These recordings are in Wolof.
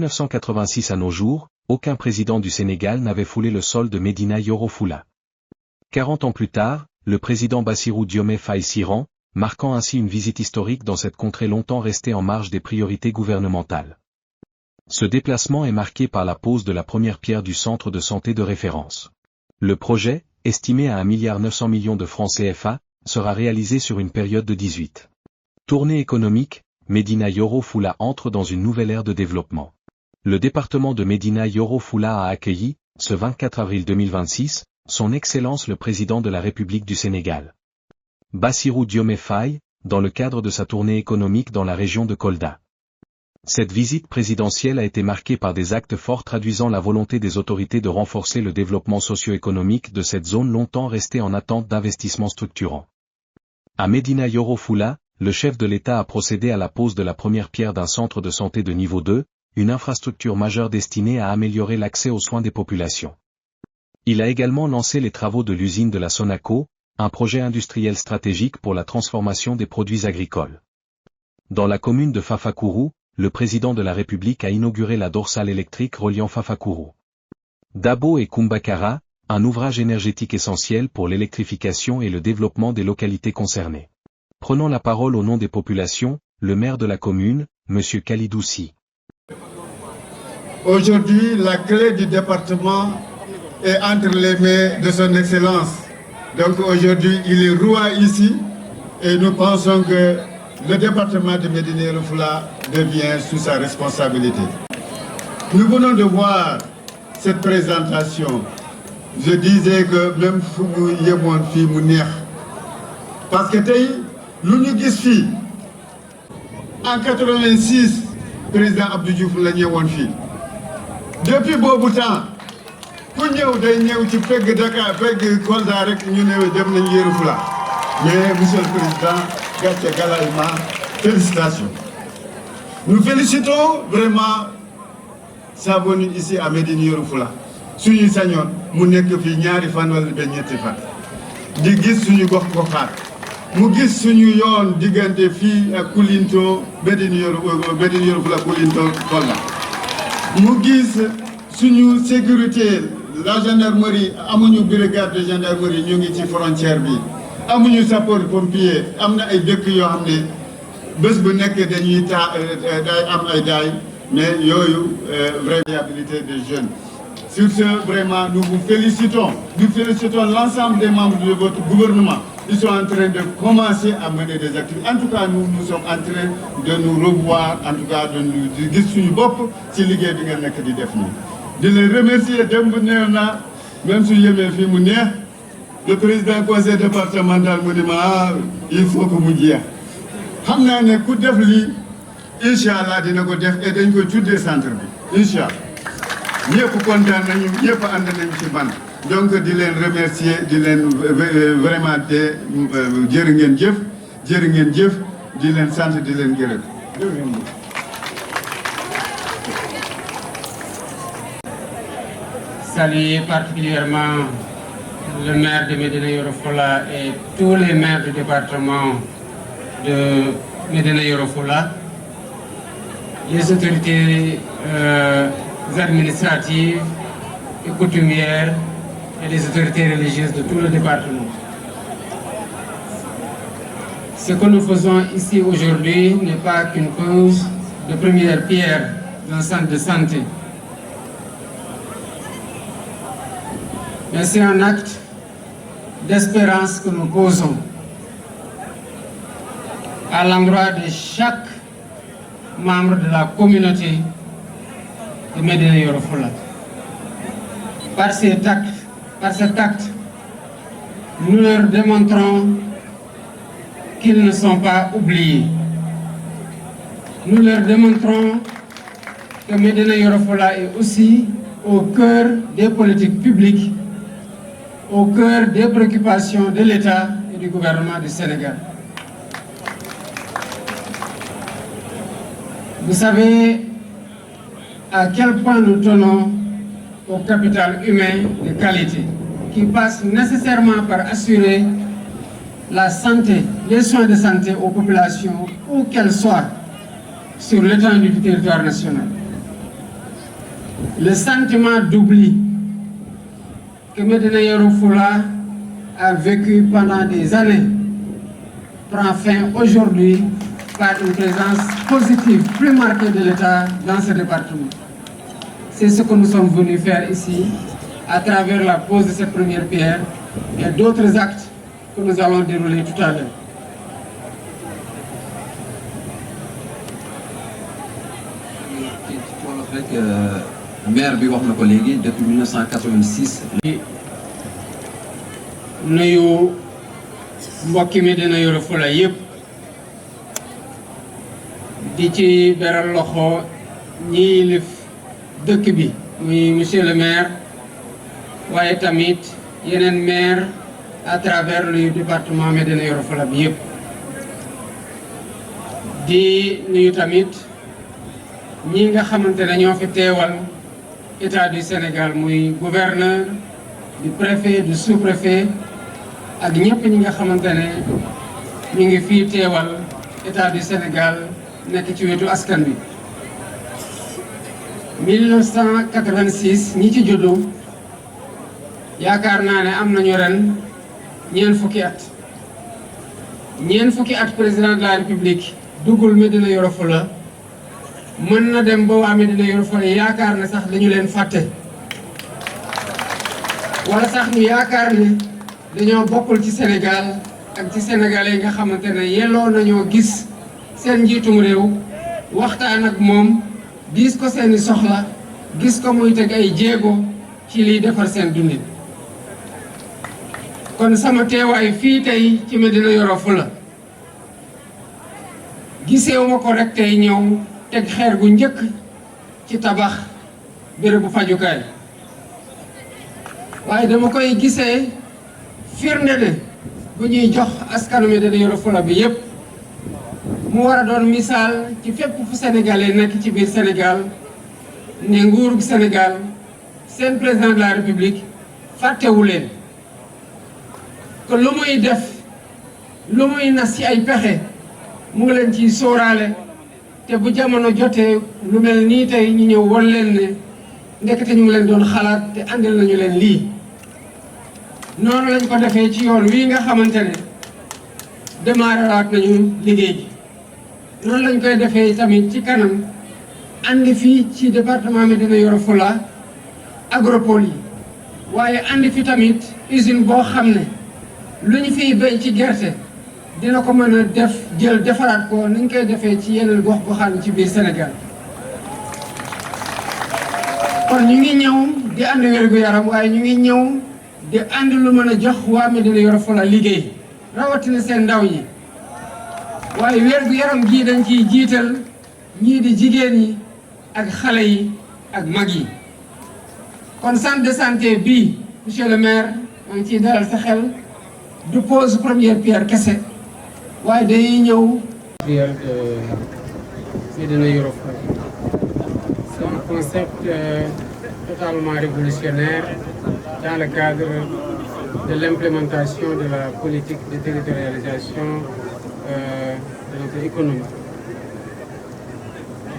1986 à nos jours, aucun président du Sénégal n'avait foulé le sol de Médina Yoro Fula. 40 ans plus tard, le président Bassirou Diomaye Faye s'y rend, marquant ainsi une visite historique dans cette contrée longtemps restée en marge des priorités gouvernementales. Ce déplacement est marqué par la pose de la première pierre du centre de santé de référence. Le projet, estimé à 1,9 milliard de francs CFA, sera réalisé sur une période de 18. Tournée économique, Médina Yoro Fula entre dans une nouvelle ère de développement. Le département de Médina Yoro Fula a accueilli, ce 24 avril 2026, son Excellence le Président de la République du Sénégal. Bassirou Diomaye Faye, dans le cadre de sa tournée économique dans la région de Kolda. Cette visite présidentielle a été marquée par des actes forts traduisant la volonté des autorités de renforcer le développement socio-économique de cette zone longtemps restée en attente d'investissements structurants. À Médina Yoro Fula, le chef de l'État a procédé à la pose de la première pierre d'un centre de santé de niveau 2, une infrastructure majeure destinée à améliorer l'accès aux soins des populations. Il a également lancé les travaux de l'usine de la Sonaco, un projet industriel stratégique pour la transformation des produits agricoles. Dans la commune de Fafakuru, le président de la République a inauguré la dorsale électrique reliant Fafakuru. Dabo et Kumbakara, un ouvrage énergétique essentiel pour l'électrification et le développement des localités concernées. Prenant la parole au nom des populations, le maire de la commune, M. Khalidou Sy. Aujourd'hui, la clé du département est entre les mains de son Excellence. Donc aujourd'hui, il est roi ici et nous pensons que le département de Médina Yoro Fula devient sous sa responsabilité. Nous venons de voir cette présentation. Je disais que même si nous avons fait mon parce que nous nous disons en 86, le président Abdou Diouf l'a fait. Depuis beaucoup de temps, pour nous, nous avons Dakar, Kolda, nous avons Yoro Fula. Mais, monsieur le président, Gatche Galaïma, félicitations. Nous félicitons vraiment sa venue ici à Médina Yoro Fula. Si nous savions, nous n'avons pas ñaari fan wala ñetti fan. Di gis suñu gox goxaat. Mu gis suñu yoon diggante fii ak Koulinto Médina Yoro Fula Koulinto Kolda. Mu gis suñu sécurité la gendarmerie amuñu brigade de gendarmerie ñu ngi ci frontière bi. Amuñu sapeur pompier am na ay dëkk yoo xam ne bés bu nekk dañuy day am ay daay mais yooyu vraie viabilité des jeunes. Sur ce, vraiment, nous vous félicitons. Nous félicitons l'ensemble des membres de votre gouvernement. Ils sont en train de commencer à mener des activités. En tout cas, nous sommes en train de nous revoir, en tout cas, de nous dire suñu bopp ci liggéey bi nga nekk di def nii. De les remercier démb nee na même su yemee fii mu neex le président conseil départemental mu ne ma il faut que mu jeex. xam naa ne ku def lii incha allah dina ko def et dañ koy tuddee centre bi incha allah. ñëpp kontaan nañu ñëpp ànd nañu ci man donc di leen remercier di leen vraiment de jërë ngeen jëf di leen sant di leen gërëm. Saluer particulièrement le maire de Médina Yoro Fula et tous les maires du département de Médina Yoro Fula, les autorités administratives et coutumières et les autorités religieuses de tout le département. Ce que nous faisons ici aujourd'hui n'est pas qu'une pose de première pierre d'un centre de santé, mais c'est un acte d'espérance que nous posons à l'endroit de chaque membre de la communauté de Médina Yoro Fula. Par cet acte, nous leur démontrons qu'ils ne sont pas oubliés. Nous leur démontrons que Médina Yoro Fula est aussi au cœur des politiques publiques, au cœur des préoccupations de l'État et du gouvernement du Sénégal. Vous savez à quel point nous tenons au capital humain de qualité, qui passe nécessairement par assurer la santé, les soins de santé aux populations, où qu'elles soient, sur l'étendue du territoire national. le sentiment d'oubli que Médina Yoro Foulah a vécu pendant des années prend fin aujourd'hui par une présence positive plus marquée de l'État dans ce département. C'est ce que nous sommes venus faire ici, à travers la pose de cette première pierre et d'autres actes que nous allons dérouler tout à l'heure. maire bi wax na ko léegi depuis 1986. nuyu mbokki Médina Yoro Foulah yëpp di ci beral loxo ñi lif dëkk bi muy monsieur le maire waaye tamit yeneen maire à travers le département Médina Yoro Foulah bi yëpp di nuyu tamit ñi nga xamante ne ñoo fi teewal état du Sénégal muy gouverneur du préfet du sous-préfet ak ñëpp ñi nga xamante ne ñu ngi fii teewal état du Sénégal nekk ci wetu askan bi 1986 ñi ci juddu yaakaar naa ne am nañu ren ñeent fukki at président de la république duggul Médina Yoro Foulah mën na dem ba waa Médina Yoro Foulah yaakaar ne sax dañu leen fàtte wala sax ñu yaakaar ne dañoo bokkul ci Sénégal ak ci sénégalais yi nga xamante ne yelloo nañoo gis seen njiitum réew waxtaan ak moom gis ko seeni soxla gis ko muy teg ay jéego ci liy defar seen dundin. kon sama teewaay fii tey ci Médina Yoro Foulah giseewuma ko rek tey ñëw teg xeer gu njëkk ci tabax bérébu fajukaay waaye dama koy gisee firnde ne bu ñuy jox askanu Médina Yoro Foulah bi yépp mu war a doon misaal ci fépp fu sénégalais nekk ci biir Sénégal ne nguurug Sénégal seen président de la république fàttewu leen que lu muy def lu muy nas ci ay pexe mu ngi leen ciy sóoraale te bu jamono jotee lu mel nii tey ñu ñëw won leen ne ndekete ñu ngi leen doon xalaat te andil nañu leen lii noonu lañ ko defee ci yoon wii nga xamante ne démarré waat nañu liggéey gi noonu lañ koy defee tamit ci kanam andi fii ci département Médina Yoro Foulah agropole yi waaye andi fi tamit usine boo xam ne lu ñu fiy béy ci gerte dina ko mën a def jël defaraat ko niñ koy defee ci yeneen gox goxaan ci biir Sénégal kon ñu ngi ñëw di andi wér-gu-yaram waaye ñu ngi ñëw di andi lu mën a jox waa Médina Yoro Foulah liggéey rawatina seen ndaw ñi waaye wér-gu-yaram gii dañ ciy jiital ñii di jigéen ñi ak xale yi ak mag yi kon centre de santé bii monsieur le maire maa ngi ciy dalal sa xel du pose première pierre kese waaye day ñëw pierre de Médina Yoro Foulah. C'est un concept totalement révolutionnaire dans le cadre de l'implémentation de la politique de territorialisation de notre économie.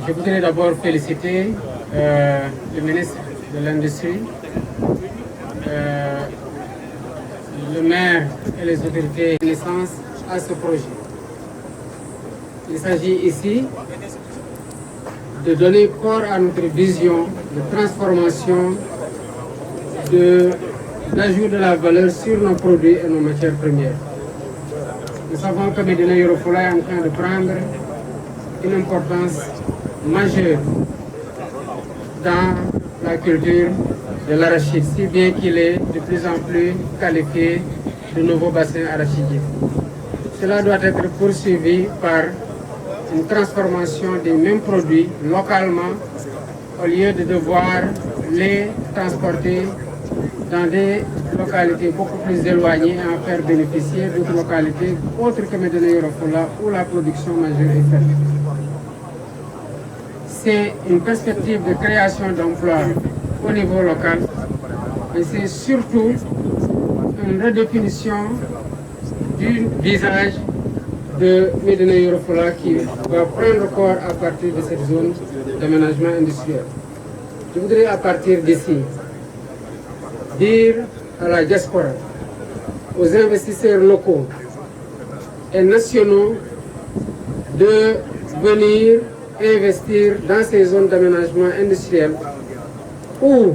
Je voudrais d'abord féliciter le ministre de l'Industrie, le maire et les autorités de naissance à ce projet. Il s'agit ici de donner corps à notre vision de transformation, d'ajout de la valeur sur nos produits et nos matières premières. Nous savons que Médina Yoro Foulah est en train de prendre une importance majeure dans la culture de l'arachide, si bien qu'il est de plus en plus qualifié de nouveau bassin arachidier. Cela doit être poursuivi par une transformation des mêmes produits localement au lieu de devoir les transporter dans des localités beaucoup plus éloignées et en faire bénéficier d'autres localités autres que Médina Yoro Foulah où la production majeure est faite. C'est une perspective de création d'emplois au niveau local, mais c'est surtout une redéfinition du visage de Médina Yoro Foulah qui va prendre corps à partir de cette zone d'aménagement industriel. je voudrais à partir d'ici dire à la diaspora, aux investisseurs locaux et nationaux de venir investir dans ces zones d'aménagement industriel où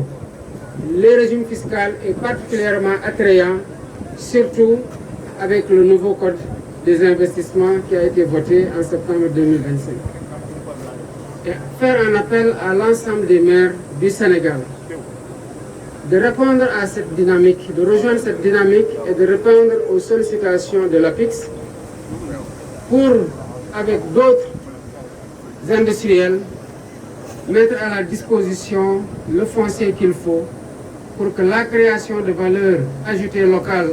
le régime fiscal est particulièrement attrayant, surtout avec le nouveau code des investissements qui a été voté en septembre 2025. Et faire un appel à l'ensemble des maires du Sénégal de répondre à cette dynamique, de rejoindre cette dynamique et de répondre aux sollicitations de l'APIX pour, avec d'autres industriels, mettre à la disposition le foncier qu'il faut pour que la création de valeur ajoutée locale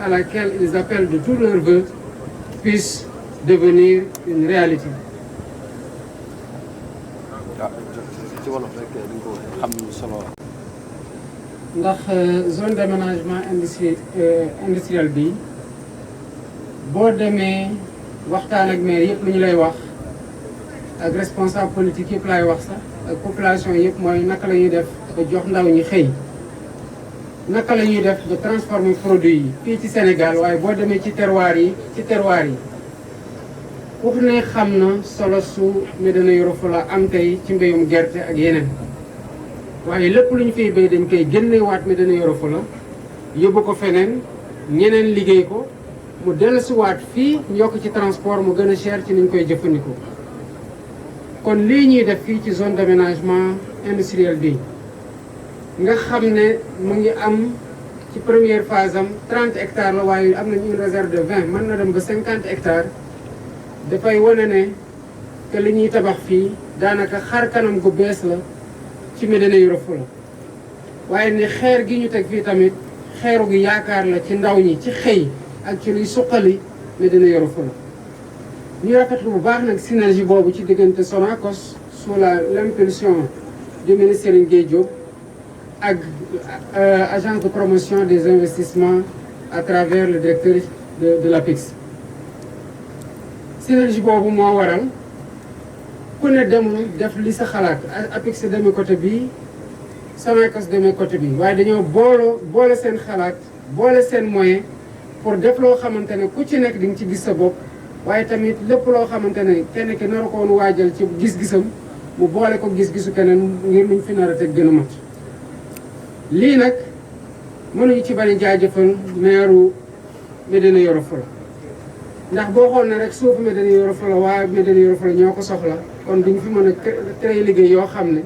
à laquelle ils appellent de tous leurs vœux puisse devenir une réalité. ndax zone d'aménagement industriel bi boo demee waxtaan ak maire yëpp lu ñu lay wax ak responsable politique yëpp lay wax sax ak population yëpp mooy naka la ñuy def ba jox ndaw ñi xëy naka la ñuy def ba transformer produit yi fii ci Sénégal waaye boo demee ci terroir yi ku ne xam na solo su Médina Yoro Foulah am tey ci mbéyum gerte ak yeneen waaye lépp lu ñu fiy béy dañ koy génnewaat Médina Yoro Foulah yóbbu ko feneen ñeneen liggéey ko mu dellusiwaat fii ñu yokk ci transport mu gën a cher ci ni ñu koy jëfandikoo kon lii ñuy def fii ci zone d'aménagement industriel bi nga xam ne mu ngi am ci première phase am 30 hectares la waaye am nañu une réserve de 20 mën na dem ba 50 hectares dafay wane ne que li ñuy tabax fii daanaka xar kanam gu bees la ci Médina Yoro Foulah waaye ne xeer gi ñu teg fii tamit xeeru gi yaakaar la ci ndaw ñi ci xëy ak ci luy suqali Médina Yoro Foulah ñu rafetlu bu baax nag synergie boobu ci diggante Sonacos sous l'impulsion du ministre Serigne Gueye Diop ak agence de promotion des investissements à travers le directeur de l'APIX. Synergie boobu moo waral ku ne demul def li sa xalaat APIX demee côté bii Sonacos demee côté bii waaye dañoo boole seen xalaat boole seen moyen pour def loo xamante ne ku ci nekk di nga ci gis sa bopp waaye tamit lépp loo xamante ne kenn ki naru ko woon waajal ci gis-gisam mu boole ko gis-gisu keneen ngir luñ fi nar a teg gën a mat lii nag mënuñu ci bari jaajëfal maire Médina Yoro Foulah ndax boo xool ne rek suufu Médina Yoro Foulah waa Médina Yoro Foulah ñoo ko soxla kon duñ fi mën a créer liggéey yoo xam ne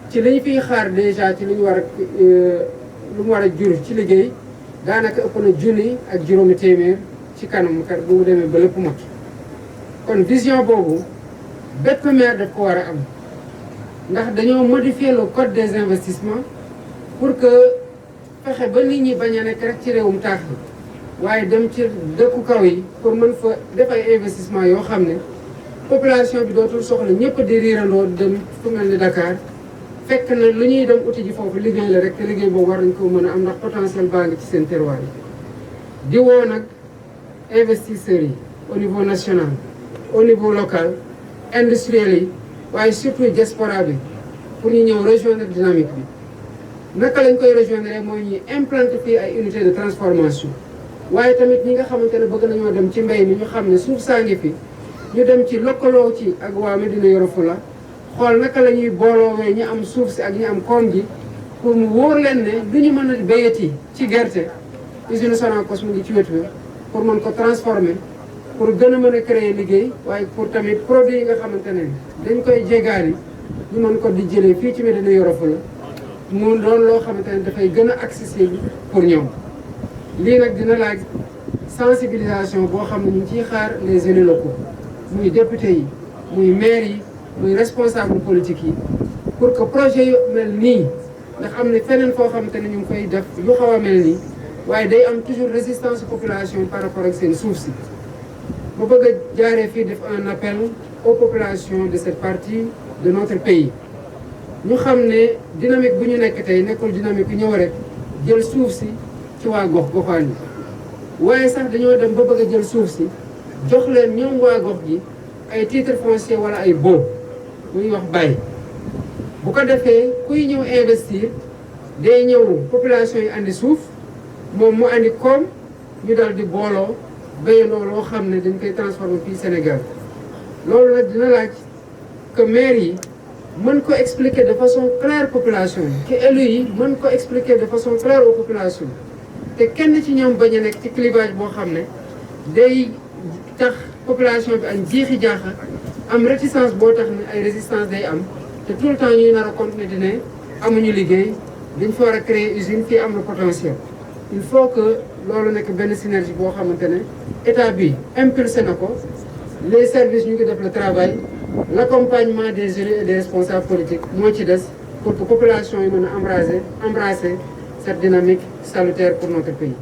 ci liñ fiy xaar déjà ci lu mu war a jur ci liggéey daanaka ëpp na junni ak juróomi téeméer ci kanam kat bu mu demee ba lépp mot kon vision boobu bépp maire daf ko war a am ndax dañoo modifier le code des investissements pour que fexe ba nit ñi bañ a nekk rek ci réewum taax bi waaye dem ci dëkku kaw yi pour mën fa def ay investissement yoo xam ne population bi dootul soxla ñëpp di riirandoo dem fu mel ni Dakar fekk na lu ñuy dem uti ji foofu liggéey la rek te liggéey boobu war nañ ko mën a am ndax potentiel baa ngi ci seen terroir yi di woo nag investisseurs yi au niveau national au niveau local industriels yi waaye surtout diaspora bi pour ñu ñëw rejoindre dynamique bi naka lañ koy rejoindre mooy ñuy implanter fii ay unités de transformation waaye tamit ñi nga xamante ne bëgg nañoo dem ci mbay mi ñu xam ne suuf saa ngi fi ñu dem ci lëkkaloo ci ak waa Médina Yoro Foulah xool naka la ñuy booloowee ñu am suuf si ak ñu am koom gi pour mu wóor leen ne lu ñu mën a béyati ci gerte usine Sonacos mu ngi ci wetu pour mën ko transformer pour gën a mën a créer liggéey waaye pour tamit produit yi nga xamante ne dañ koy jégaani ñu mën ko di jëlee fii ci Médina Yoro Foulah mu doon loo xamante ne dafay gën a accessible pour ñoom lii nag dina laaj sensibilisation boo xam ne ñu ngi ciy xaar les élus locaux muy député yi muy maire yi muy responsable politique yi pour que projet yu mel nii ndax am na feneen foo xamante ne ñu ngi koy def yu xaw a mel nii waaye day am toujours résistance population par rapport ak seen suuf si ba bëgg a jaaree fii def un appel aux populations de cette partie de notre pays ñu xam ne dynamique bu ñu nekk tey nekkul dynamique yu ñëw rek jël suuf si ci waa goxaan yi waaye sax dañoo dem ba bëgg a jël suuf si jox leen ñoom waa gox gi ay titre foncier wala ay baux muy wax bàyyi bu ko defee kuy ñëw investir day ñëw population yi andi suuf moom mu andi koom ñu dal di booloo béyandoo loo xam ne dañ koy transformer fii Sénégal loolu nag dina laaj que maire yi mën ko expliquer de façon claire population yi que élus yi mën ko expliquer de façon claire aux populations te kenn ci ñoom bañ a nekk ci clivage boo xam ne day tax population bi am jiixi jaaxa am réticence boo tax ne ay résistance day am te tout le temps ñuy nar a continuer di ne amuñu liggéey dañ fa war a créer usine fii am na potentiel il faut que loolu nekk benn synergie boo xamante ne état bi impulsé na ko les services ñu ngi def le travail l'accompagnement des élus et des responsables politiques moo ci des pour que population yi mën a embrasser cette dynamique salutaire pour notre pays